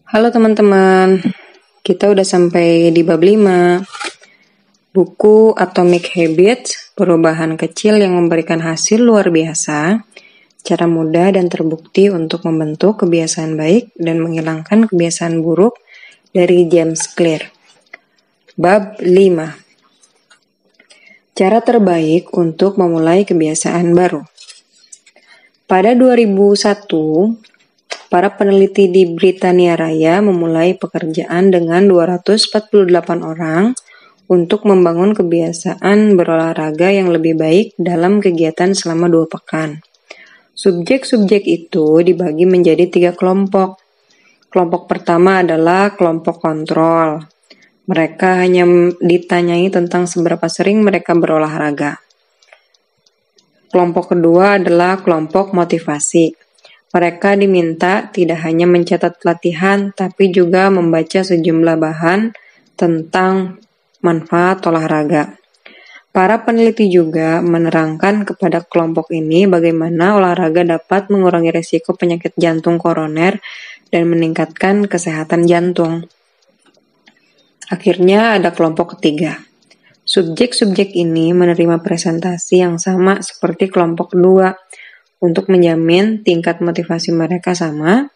Halo teman-teman, kita udah sampai di bab 5. Buku Atomic Habits, perubahan kecil yang memberikan hasil luar biasa, cara mudah dan terbukti untuk membentuk kebiasaan baik dan menghilangkan kebiasaan buruk dari James Clear. Bab 5. Cara terbaik untuk memulai kebiasaan baru. Pada 2001, para peneliti di Britania Raya memulai pekerjaan dengan 248 orang untuk membangun kebiasaan berolahraga yang lebih baik dalam kegiatan selama 2 pekan. Subjek-subjek itu dibagi menjadi 3 kelompok. Kelompok pertama adalah kelompok kontrol. Mereka hanya ditanyai tentang seberapa sering mereka berolahraga. Kelompok kedua adalah kelompok motivasi. Mereka diminta tidak hanya mencatat latihan, tapi juga membaca sejumlah bahan tentang manfaat olahraga. Para peneliti juga menerangkan kepada kelompok ini bagaimana olahraga dapat mengurangi risiko penyakit jantung koroner dan meningkatkan kesehatan jantung. Akhirnya ada kelompok ketiga. Subjek-subjek ini menerima presentasi yang sama seperti kelompok kedua untuk menjamin tingkat motivasi mereka sama,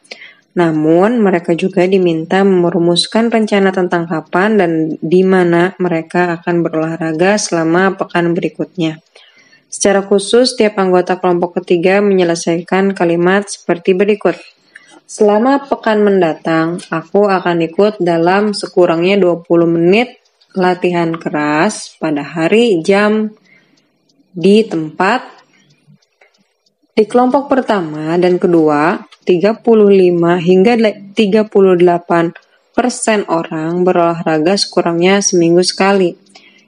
namun mereka juga diminta merumuskan rencana tentang kapan dan di mana mereka akan berolahraga selama pekan berikutnya. Secara khusus, tiap anggota kelompok ketiga menyelesaikan kalimat seperti berikut. Selama pekan mendatang, aku akan ikut dalam sekurangnya 20 menit latihan keras pada hari, jam, di tempat. Di kelompok pertama dan kedua, 35 hingga 38% orang berolahraga sekurangnya seminggu sekali.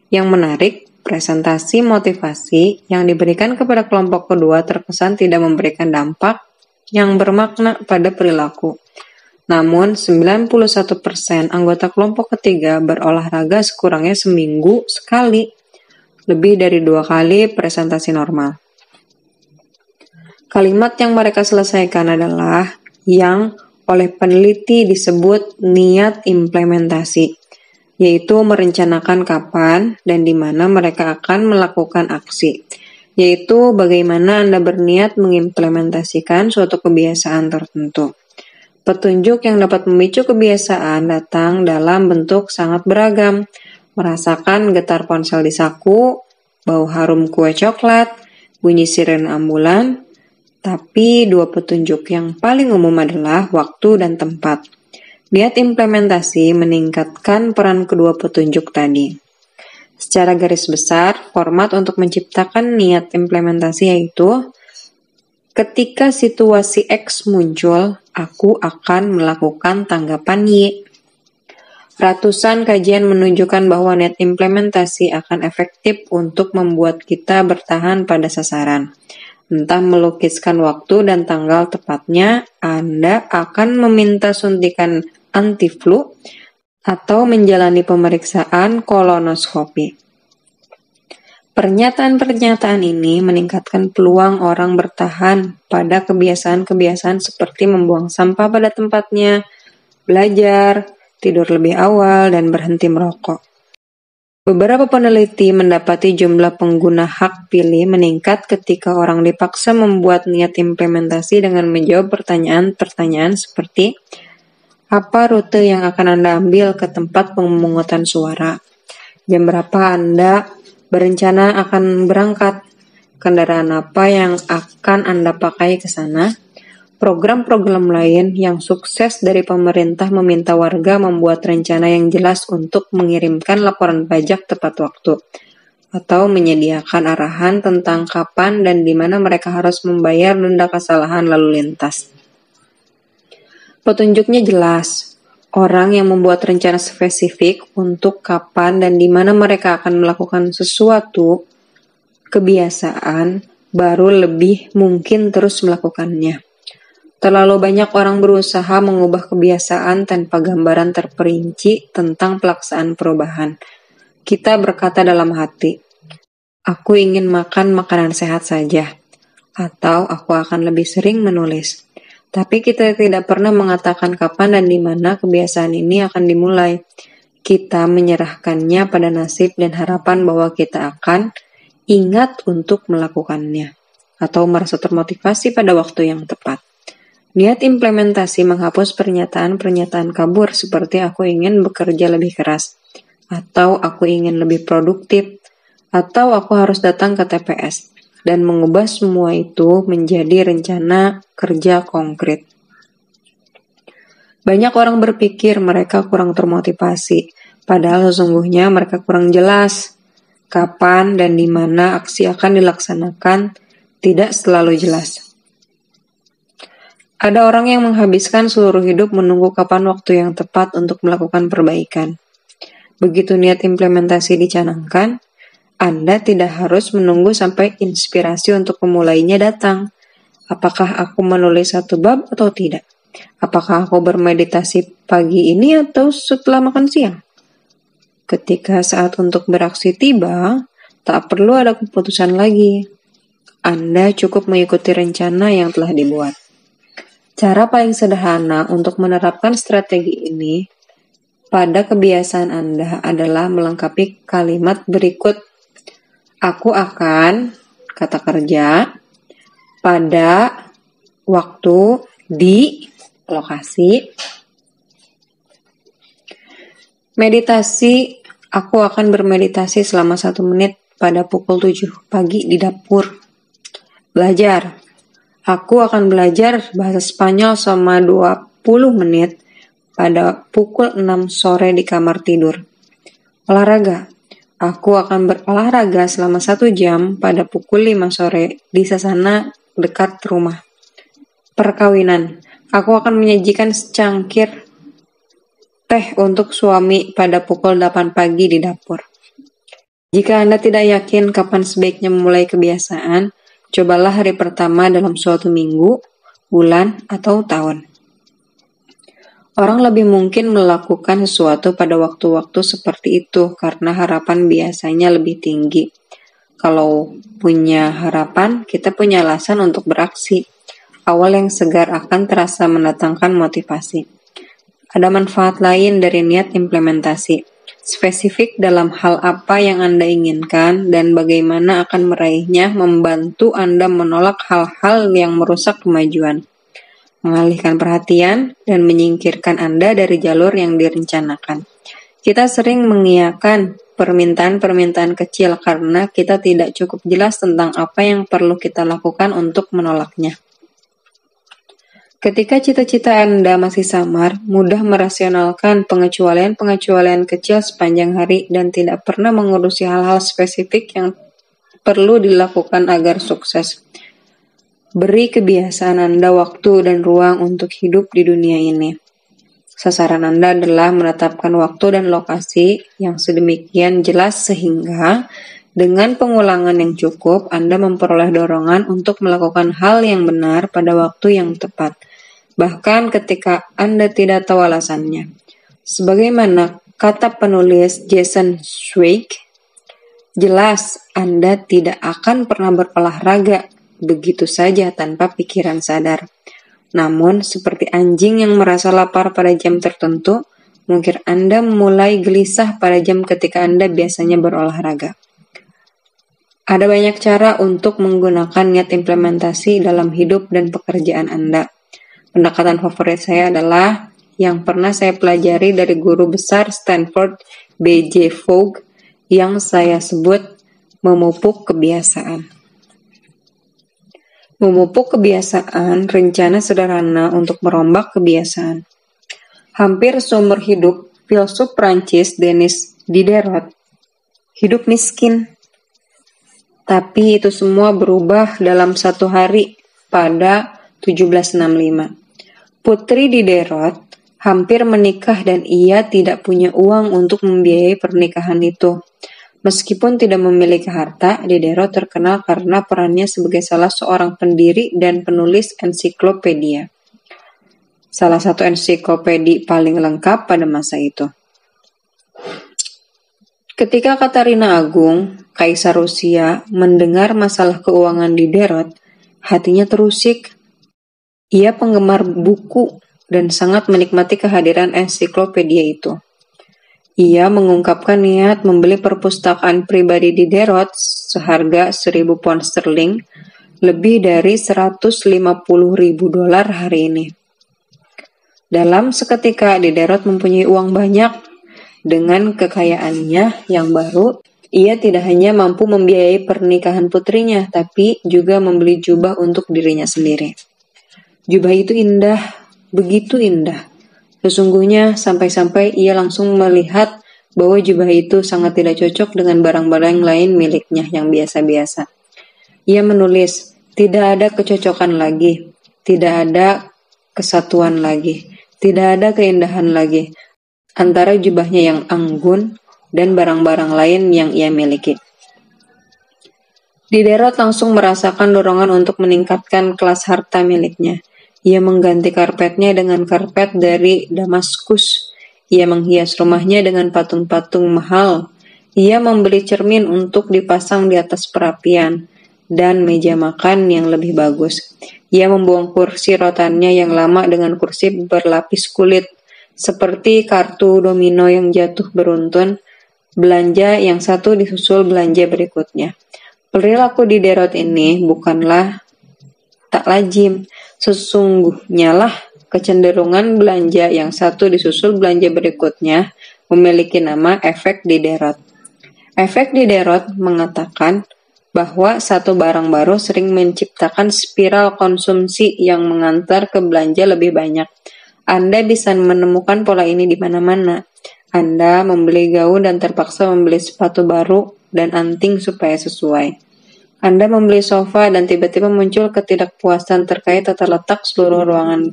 Yang menarik, presentasi motivasi yang diberikan kepada kelompok kedua terkesan tidak memberikan dampak yang bermakna pada perilaku. Namun, 91% anggota kelompok ketiga berolahraga sekurangnya seminggu sekali, lebih dari 2 kali presentasi normal. Kalimat yang mereka selesaikan adalah yang oleh peneliti disebut niat implementasi, yaitu merencanakan kapan dan di mana mereka akan melakukan aksi, yaitu bagaimana Anda berniat mengimplementasikan suatu kebiasaan tertentu. Petunjuk yang dapat memicu kebiasaan datang dalam bentuk sangat beragam, merasakan getar ponsel di saku, bau harum kue coklat, bunyi sirene ambulan, tapi 2 petunjuk yang paling umum adalah waktu dan tempat. Niat implementasi meningkatkan peran kedua petunjuk tadi. Secara garis besar, format untuk menciptakan niat implementasi yaitu ketika situasi X muncul, aku akan melakukan tanggapan Y. Ratusan kajian menunjukkan bahwa niat implementasi akan efektif untuk membuat kita bertahan pada sasaran. Entah melukiskan waktu dan tanggal tepatnya, Anda akan meminta suntikan anti-flu atau menjalani pemeriksaan kolonoskopi. Pernyataan-pernyataan ini meningkatkan peluang orang bertahan pada kebiasaan-kebiasaan seperti membuang sampah pada tempatnya, belajar, tidur lebih awal, dan berhenti merokok. Beberapa peneliti mendapati jumlah pengguna hak pilih meningkat ketika orang dipaksa membuat niat implementasi dengan menjawab pertanyaan-pertanyaan seperti apa rute yang akan Anda ambil ke tempat pemungutan suara? Jam berapa Anda berencana akan berangkat? Kendaraan apa yang akan Anda pakai ke sana? Program-program lain yang sukses dari pemerintah meminta warga membuat rencana yang jelas untuk mengirimkan laporan pajak tepat waktu, atau menyediakan arahan tentang kapan dan di mana mereka harus membayar denda kesalahan lalu lintas. Petunjuknya jelas. Orang yang membuat rencana spesifik untuk kapan dan di mana mereka akan melakukan sesuatu kebiasaan baru lebih mungkin terus melakukannya. Terlalu banyak orang berusaha mengubah kebiasaan tanpa gambaran terperinci tentang pelaksanaan perubahan. Kita berkata dalam hati, aku ingin makan makanan sehat saja, atau aku akan lebih sering menulis. Tapi kita tidak pernah mengatakan kapan dan di mana kebiasaan ini akan dimulai. Kita menyerahkannya pada nasib dan harapan bahwa kita akan ingat untuk melakukannya atau merasa termotivasi pada waktu yang tepat. Niat implementasi menghapus pernyataan-pernyataan kabur seperti aku ingin bekerja lebih keras, atau aku ingin lebih produktif, atau aku harus datang ke TPS, dan mengubah semua itu menjadi rencana kerja konkret. Banyak orang berpikir mereka kurang termotivasi, padahal sesungguhnya mereka kurang jelas. Kapan dan di mana aksi akan dilaksanakan tidak selalu jelas. Ada orang yang menghabiskan seluruh hidup menunggu kapan waktu yang tepat untuk melakukan perbaikan. Begitu niat implementasi dicanangkan, Anda tidak harus menunggu sampai inspirasi untuk memulainya datang. Apakah aku menulis satu bab atau tidak? Apakah aku bermeditasi pagi ini atau setelah makan siang? Ketika saat untuk beraksi tiba, tak perlu ada keputusan lagi. Anda cukup mengikuti rencana yang telah dibuat. Cara paling sederhana untuk menerapkan strategi ini pada kebiasaan Anda adalah melengkapi kalimat berikut. Aku akan, kata kerja, pada waktu di lokasi. Meditasi, aku akan bermeditasi selama 1 menit pada pukul 7 pagi di dapur. Belajar, aku akan belajar bahasa Spanyol selama 20 menit pada pukul 6 sore di kamar tidur. Olahraga, aku akan berolahraga selama 1 jam pada pukul 5 sore di sasana dekat rumah. Perkawinan, aku akan menyajikan secangkir teh untuk suami pada pukul 8 pagi di dapur. Jika Anda tidak yakin kapan sebaiknya memulai kebiasaan, cobalah hari pertama dalam suatu minggu, bulan, atau tahun. Orang lebih mungkin melakukan sesuatu pada waktu-waktu seperti itu karena harapan biasanya lebih tinggi. Kalau punya harapan, kita punya alasan untuk beraksi. Awal yang segar akan terasa mendatangkan motivasi. Ada manfaat lain dari niat implementasi. Spesifik dalam hal apa yang Anda inginkan dan bagaimana akan meraihnya membantu Anda menolak hal-hal yang merusak kemajuan, mengalihkan perhatian, dan menyingkirkan Anda dari jalur yang direncanakan. Kita sering mengiyakan permintaan-permintaan kecil karena kita tidak cukup jelas tentang apa yang perlu kita lakukan untuk menolaknya. Ketika cita-cita Anda masih samar, mudah merasionalkan pengecualian-pengecualian kecil sepanjang hari dan tidak pernah mengurusi hal-hal spesifik yang perlu dilakukan agar sukses. Beri kebiasaan Anda waktu dan ruang untuk hidup di dunia ini. Sasaran Anda adalah menetapkan waktu dan lokasi yang sedemikian jelas sehingga dengan pengulangan yang cukup, Anda memperoleh dorongan untuk melakukan hal yang benar pada waktu yang tepat, bahkan ketika Anda tidak tahu alasannya. Sebagaimana kata penulis Jason Zweig, jelas Anda tidak akan pernah berolahraga begitu saja tanpa pikiran sadar. Namun, seperti anjing yang merasa lapar pada jam tertentu, mungkin Anda mulai gelisah pada jam ketika Anda biasanya berolahraga. Ada banyak cara untuk menggunakan niat implementasi dalam hidup dan pekerjaan Anda. Pendekatan favorit saya adalah yang pernah saya pelajari dari guru besar Stanford B.J. Fogg yang saya sebut memupuk kebiasaan. Memupuk kebiasaan rencana sederhana untuk merombak kebiasaan. Hampir seumur hidup, filsuf Prancis Denis Diderot hidup miskin. Tapi itu semua berubah dalam 1 hari pada 1765. Putri Diderot hampir menikah dan ia tidak punya uang untuk membiayai pernikahan itu. Meskipun tidak memiliki harta, Diderot terkenal karena perannya sebagai salah seorang pendiri dan penulis ensiklopedia. Salah satu ensiklopedi paling lengkap pada masa itu. Ketika Katarina Agung, Kaisar Rusia, mendengar masalah keuangan Diderot, hatinya terusik. Ia penggemar buku dan sangat menikmati kehadiran ensiklopedia itu. Ia mengungkapkan niat membeli perpustakaan pribadi di Derot seharga 1.000 pound sterling, lebih dari 150.000 dolar hari ini. Dalam seketika, Diderot mempunyai uang banyak. Dengan kekayaannya yang baru, ia tidak hanya mampu membiayai pernikahan putrinya, tapi juga membeli jubah untuk dirinya sendiri. Jubah itu indah, begitu indah. Sesungguhnya sampai-sampai ia langsung melihat bahwa jubah itu sangat tidak cocok dengan barang-barang lain miliknya yang biasa-biasa. Ia menulis, tidak ada kecocokan lagi, tidak ada kesatuan lagi, tidak ada keindahan lagi antara jubahnya yang anggun dan barang-barang lain yang ia miliki. Diderot langsung merasakan dorongan untuk meningkatkan kelas harta miliknya. Ia mengganti karpetnya dengan karpet dari Damaskus. Ia menghias rumahnya dengan patung-patung mahal. Ia membeli cermin untuk dipasang di atas perapian dan meja makan yang lebih bagus. Ia membuang kursi rotannya yang lama dengan kursi berlapis kulit, seperti kartu domino yang jatuh beruntun. Belanja yang satu disusul belanja berikutnya. Perilaku Diderot ini bukanlah tak lazim. Sesungguhnya lah kecenderungan belanja yang satu disusul belanja berikutnya memiliki nama efek Diderot. Efek Diderot mengatakan bahwa satu barang baru sering menciptakan spiral konsumsi yang mengantar ke belanja lebih banyak. Anda bisa menemukan pola ini di mana-mana. Anda membeli gaun dan terpaksa membeli sepatu baru dan anting supaya sesuai. Anda membeli sofa dan tiba-tiba muncul ketidakpuasan terkait tata letak seluruh ruangan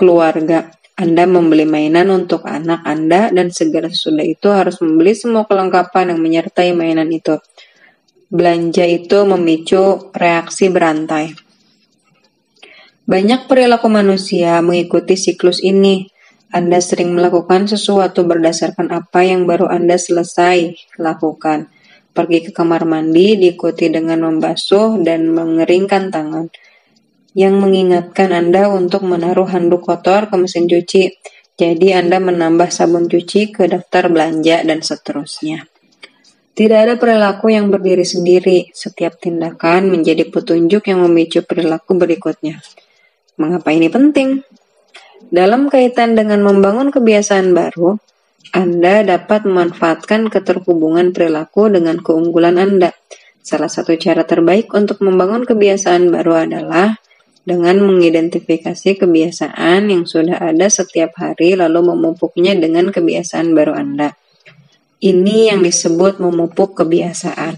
keluarga. Anda membeli mainan untuk anak Anda dan segera sesudah itu harus membeli semua kelengkapan yang menyertai mainan itu. Belanja itu memicu reaksi berantai. Banyak perilaku manusia mengikuti siklus ini. Anda sering melakukan sesuatu berdasarkan apa yang baru Anda selesai lakukan. Pergi ke kamar mandi diikuti dengan membasuh dan mengeringkan tangan, yang mengingatkan Anda untuk menaruh handuk kotor ke mesin cuci. Jadi Anda menambah sabun cuci ke daftar belanja dan seterusnya. Tidak ada perilaku yang berdiri sendiri. Setiap tindakan menjadi petunjuk yang memicu perilaku berikutnya. Mengapa ini penting? Dalam kaitan dengan membangun kebiasaan baru, Anda dapat memanfaatkan keterhubungan perilaku dengan keunggulan Anda. Salah satu cara terbaik untuk membangun kebiasaan baru adalah dengan mengidentifikasi kebiasaan yang sudah ada setiap hari lalu memupuknya dengan kebiasaan baru Anda. Ini yang disebut memupuk kebiasaan.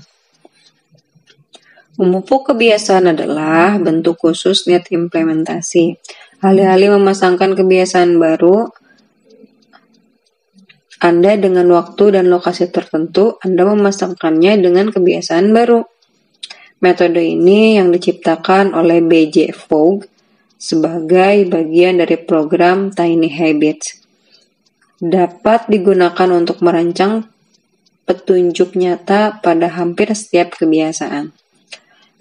Memupuk kebiasaan adalah bentuk khusus niat implementasi. Alih-alih memasangkan kebiasaan baru Anda dengan waktu dan lokasi tertentu, Anda memasangkannya dengan kebiasaan baru. Metode ini yang diciptakan oleh B.J. Fogg sebagai bagian dari program Tiny Habits. Dapat digunakan untuk merancang petunjuk nyata pada hampir setiap kebiasaan.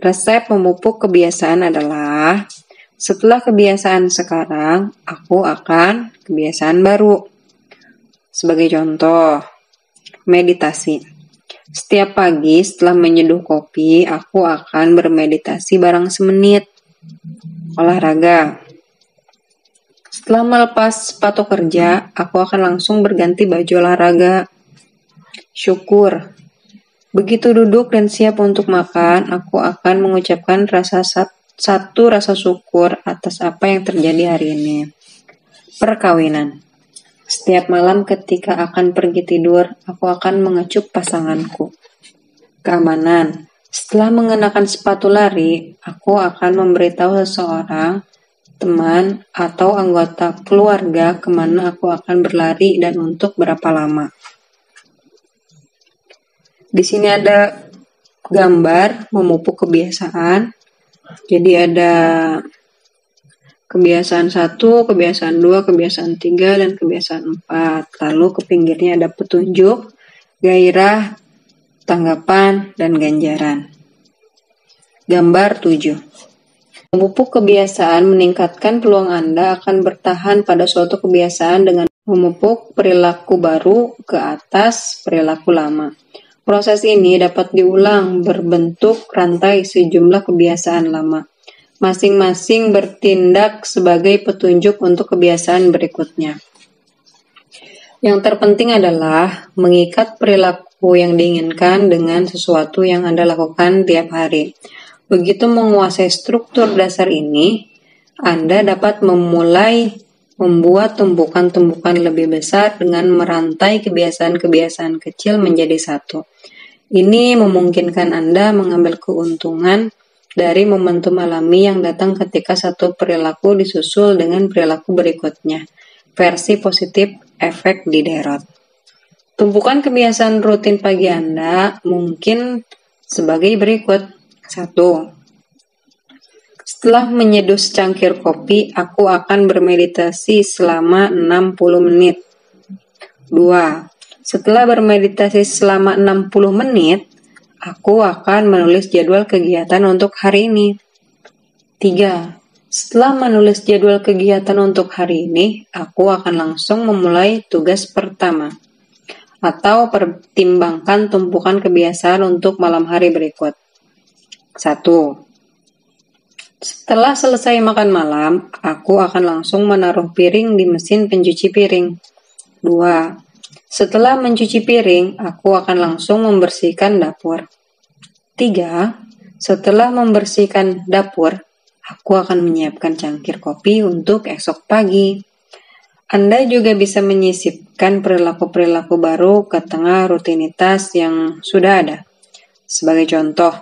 Resep memupuk kebiasaan adalah, setelah kebiasaan sekarang, aku akan kebiasaan baru. Sebagai contoh, meditasi. Setiap pagi setelah menyeduh kopi, aku akan bermeditasi barang semenit. Olahraga. Setelah melepas sepatu kerja, aku akan langsung berganti baju olahraga. Syukur. Begitu duduk dan siap untuk makan, aku akan mengucapkan satu rasa syukur atas apa yang terjadi hari ini. Perkawinan. Setiap malam ketika akan pergi tidur, aku akan mengecup pasanganku. Keamanan. Setelah mengenakan sepatu lari, aku akan memberitahu seseorang, teman, atau anggota keluarga kemana aku akan berlari dan untuk berapa lama. Di sini ada gambar memupuk kebiasaan. Jadi ada kebiasaan 1, kebiasaan 2, kebiasaan 3, dan kebiasaan 4. Lalu ke pinggirnya ada petunjuk, gairah, tanggapan, dan ganjaran. Gambar 7. Memupuk kebiasaan meningkatkan peluang Anda akan bertahan pada suatu kebiasaan dengan memupuk perilaku baru ke atas perilaku lama. Proses ini dapat diulang berbentuk rantai sejumlah kebiasaan lama. Masing-masing bertindak sebagai petunjuk untuk kebiasaan berikutnya. Yang terpenting adalah mengikat perilaku yang diinginkan dengan sesuatu yang Anda lakukan tiap hari. Begitu menguasai struktur dasar ini, Anda dapat memulai membuat tumpukan-tumpukan lebih besar dengan merantai kebiasaan-kebiasaan kecil menjadi satu. Ini memungkinkan Anda mengambil keuntungan dari momentum alami yang datang ketika satu perilaku disusul dengan perilaku berikutnya. Versi positif efek Diderot. Tumpukan kebiasaan rutin pagi Anda mungkin sebagai berikut. 1. Setelah menyeduh secangkir kopi, aku akan bermeditasi selama 60 menit. 2. Setelah bermeditasi selama 60 menit, aku akan menulis jadwal kegiatan untuk hari ini. 3. Setelah menulis jadwal kegiatan untuk hari ini, aku akan langsung memulai tugas pertama. Atau pertimbangkan tumpukan kebiasaan untuk malam hari berikut. 1. Setelah selesai makan malam, aku akan langsung menaruh piring di mesin pencuci piring. 2. Setelah mencuci piring, aku akan langsung membersihkan dapur. 3. Setelah membersihkan dapur, aku akan menyiapkan cangkir kopi untuk esok pagi. Anda juga bisa menyisipkan perilaku-perilaku baru ke tengah rutinitas yang sudah ada. Sebagai contoh,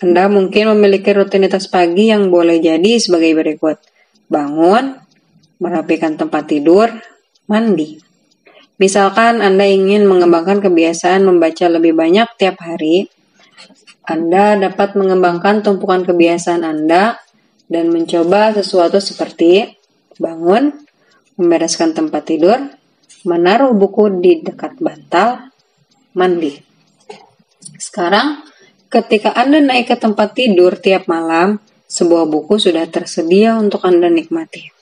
Anda mungkin memiliki rutinitas pagi yang boleh jadi sebagai berikut. Bangun, merapikan tempat tidur, mandi. Misalkan Anda ingin mengembangkan kebiasaan membaca lebih banyak tiap hari, Anda dapat mengembangkan tumpukan kebiasaan Anda dan mencoba sesuatu seperti bangun, membereskan tempat tidur, menaruh buku di dekat bantal, mandi. Sekarang, ketika Anda naik ke tempat tidur tiap malam, sebuah buku sudah tersedia untuk Anda nikmati.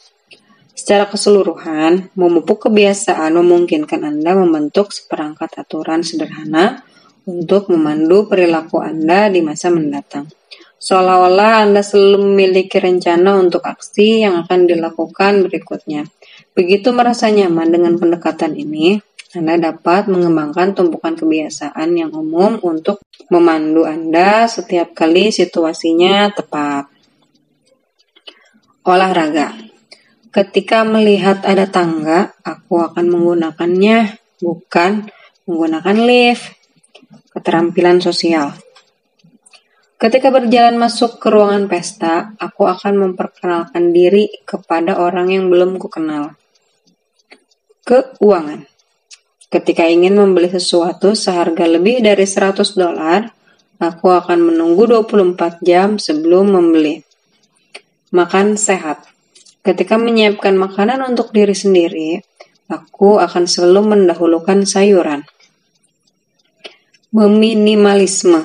Secara keseluruhan, memupuk kebiasaan memungkinkan Anda membentuk seperangkat aturan sederhana untuk memandu perilaku Anda di masa mendatang. Seolah-olah Anda selalu memiliki rencana untuk aksi yang akan dilakukan berikutnya. Begitu merasa nyaman dengan pendekatan ini, Anda dapat mengembangkan tumpukan kebiasaan yang umum untuk memandu Anda setiap kali situasinya tepat. Olahraga. Ketika melihat ada tangga, aku akan menggunakannya, bukan menggunakan lift. Keterampilan sosial. Ketika berjalan masuk ke ruangan pesta, aku akan memperkenalkan diri kepada orang yang belum kukenal. Keuangan. Ketika ingin membeli sesuatu seharga lebih dari $100, aku akan menunggu 24 jam sebelum membeli. Makan sehat. Ketika menyiapkan makanan untuk diri sendiri, aku akan selalu mendahulukan sayuran. Meminimalisme.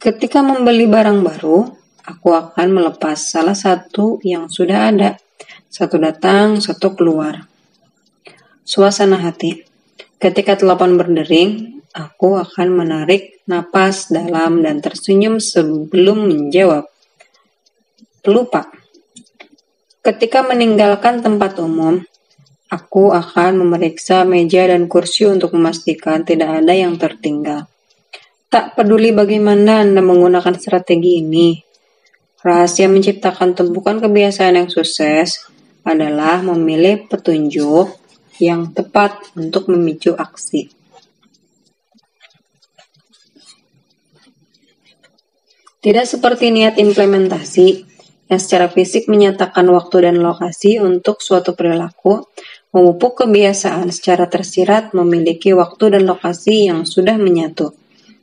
Ketika membeli barang baru, aku akan melepas salah satu yang sudah ada. Satu datang, satu keluar. Suasana hati. Ketika telepon berdering, aku akan menarik napas dalam dan tersenyum sebelum menjawab. Pelupa. Ketika meninggalkan tempat umum, aku akan memeriksa meja dan kursi untuk memastikan tidak ada yang tertinggal. Tak peduli bagaimana Anda menggunakan strategi ini, rahasia menciptakan tumpukan kebiasaan yang sukses adalah memilih petunjuk yang tepat untuk memicu aksi. Tidak seperti niat implementasi yang secara fisik menyatakan waktu dan lokasi untuk suatu perilaku, memupuk kebiasaan secara tersirat memiliki waktu dan lokasi yang sudah menyatu.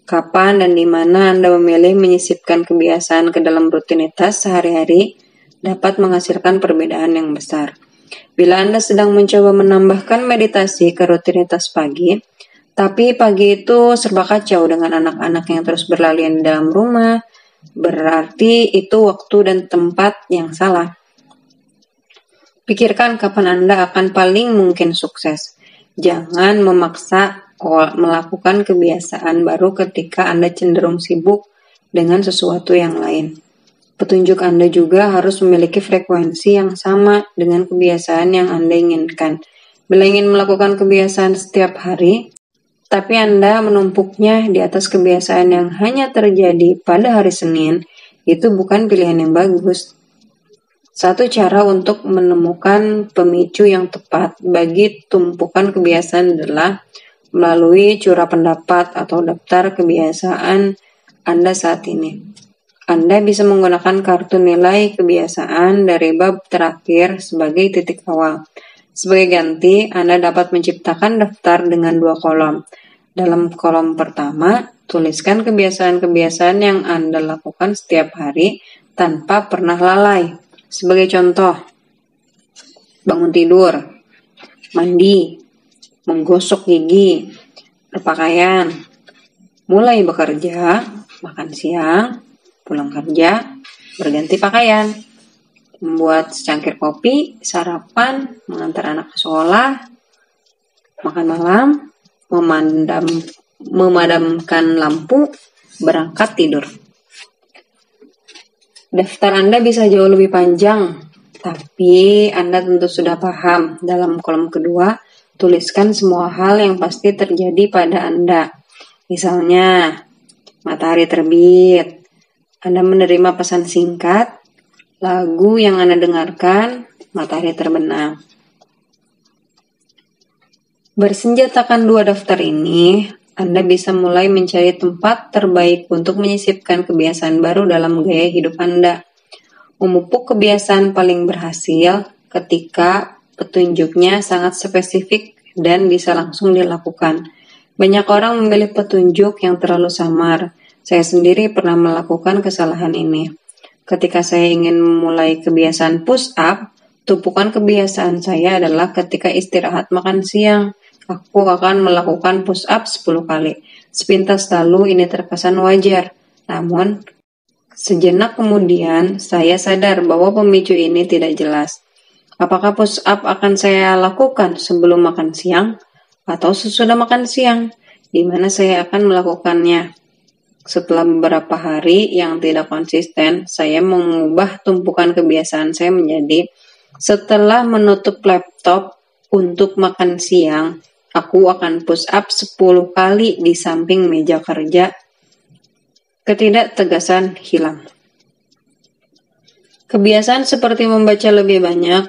Kapan dan di mana Anda memilih menyisipkan kebiasaan ke dalam rutinitas sehari-hari dapat menghasilkan perbedaan yang besar. Bila Anda sedang mencoba menambahkan meditasi ke rutinitas pagi, tapi pagi itu serba kacau dengan anak-anak yang terus berlarian di dalam rumah, berarti itu waktu dan tempat yang salah. Pikirkan kapan Anda akan paling mungkin sukses. Jangan memaksa melakukan kebiasaan baru ketika Anda cenderung sibuk dengan sesuatu yang lain. Petunjuk Anda juga harus memiliki frekuensi yang sama dengan kebiasaan yang Anda inginkan. Bila ingin melakukan kebiasaan setiap hari, tapi Anda menumpuknya di atas kebiasaan yang hanya terjadi pada hari Senin, itu bukan pilihan yang bagus. Satu cara untuk menemukan pemicu yang tepat bagi tumpukan kebiasaan adalah melalui curah pendapat atau daftar kebiasaan Anda saat ini. Anda bisa menggunakan kartu nilai kebiasaan dari bab terakhir sebagai titik awal. Sebagai ganti, Anda dapat menciptakan daftar dengan 2 kolom. Dalam kolom pertama, tuliskan kebiasaan-kebiasaan yang Anda lakukan setiap hari tanpa pernah lalai. Sebagai contoh, bangun tidur, mandi, menggosok gigi, berpakaian, mulai bekerja, makan siang, pulang kerja, berganti pakaian, membuat secangkir kopi, sarapan, mengantar anak ke sekolah, makan malam, memadamkan lampu, berangkat tidur. Daftar Anda bisa jauh lebih panjang, tapi Anda tentu sudah paham. Dalam kolom kedua, tuliskan semua hal yang pasti terjadi pada Anda. Misalnya, matahari terbit, Anda menerima pesan singkat, lagu yang Anda dengarkan, matahari terbenam. Bersenjatakan 2 daftar ini, Anda bisa mulai mencari tempat terbaik untuk menyisipkan kebiasaan baru dalam gaya hidup Anda. Memupuk kebiasaan paling berhasil ketika petunjuknya sangat spesifik dan bisa langsung dilakukan. Banyak orang memilih petunjuk yang terlalu samar. Saya sendiri pernah melakukan kesalahan ini. Ketika saya ingin memulai kebiasaan push up, tumpukan kebiasaan saya adalah ketika istirahat makan siang. Aku akan melakukan push up 10 kali. Sepintas lalu ini terkesan wajar. Namun, sejenak kemudian saya sadar bahwa pemicu ini tidak jelas. Apakah push up akan saya lakukan sebelum makan siang atau sesudah makan siang? Di mana saya akan melakukannya? Setelah beberapa hari yang tidak konsisten, saya mengubah tumpukan kebiasaan saya menjadi setelah menutup laptop untuk makan siang, aku akan push up 10 kali di samping meja kerja. Ketidaktegasan hilang. Kebiasaan seperti membaca lebih banyak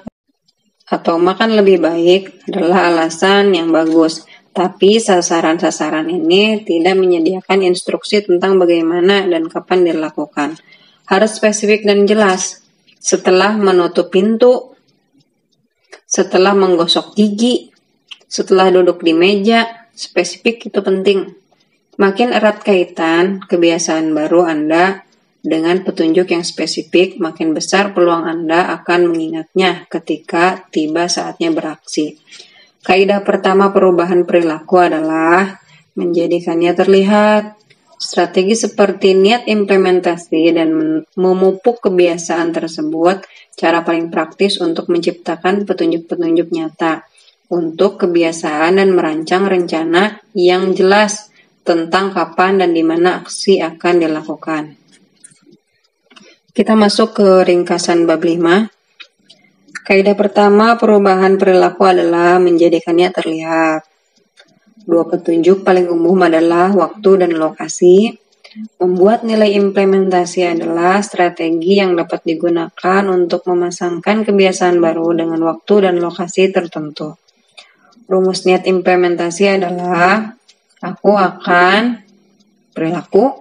atau makan lebih baik adalah alasan yang bagus. Tapi sasaran-sasaran ini tidak menyediakan instruksi tentang bagaimana dan kapan dilakukan. Harus spesifik dan jelas. Setelah menutup pintu, setelah menggosok gigi, setelah duduk di meja, spesifik itu penting. Makin erat kaitan kebiasaan baru Anda dengan petunjuk yang spesifik, makin besar peluang Anda akan mengingatnya ketika tiba saatnya beraksi. Kaidah pertama perubahan perilaku adalah menjadikannya terlihat. Strategi seperti niat implementasi dan memupuk kebiasaan tersebut cara paling praktis untuk menciptakan petunjuk-petunjuk nyata untuk kebiasaan dan merancang rencana yang jelas tentang kapan dan di mana aksi akan dilakukan. Kita masuk ke ringkasan bab 5. Kaidah pertama perubahan perilaku adalah menjadikannya terlihat. 2 petunjuk paling umum adalah waktu dan lokasi. Membuat nilai implementasi adalah strategi yang dapat digunakan untuk memasangkan kebiasaan baru dengan waktu dan lokasi tertentu. Rumus niat implementasi adalah aku akan perilaku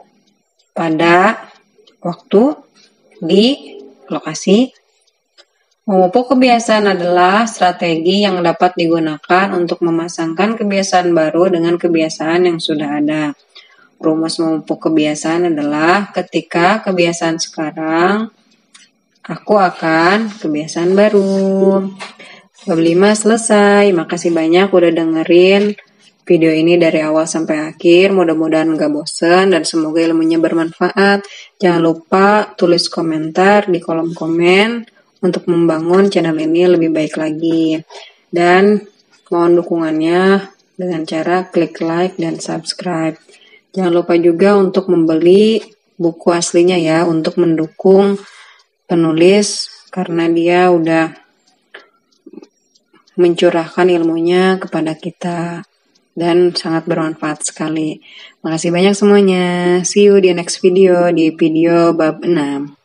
pada waktu di lokasi. Memupuk kebiasaan adalah strategi yang dapat digunakan untuk memasangkan kebiasaan baru dengan kebiasaan yang sudah ada. Rumus memupuk kebiasaan adalah ketika kebiasaan sekarang, aku akan kebiasaan baru. Bab 5 selesai. Makasih banyak udah dengerin video ini dari awal sampai akhir. Mudah-mudahan gak bosen dan semoga ilmunya bermanfaat. Jangan lupa tulis komentar di kolom komen untuk membangun channel ini lebih baik lagi. Dan mohon dukungannya dengan cara klik like dan subscribe. Jangan lupa juga untuk membeli buku aslinya ya untuk mendukung penulis karena dia udah mencurahkan ilmunya kepada kita dan sangat bermanfaat sekali. Makasih banyak semuanya. See you di next video, di video bab 6.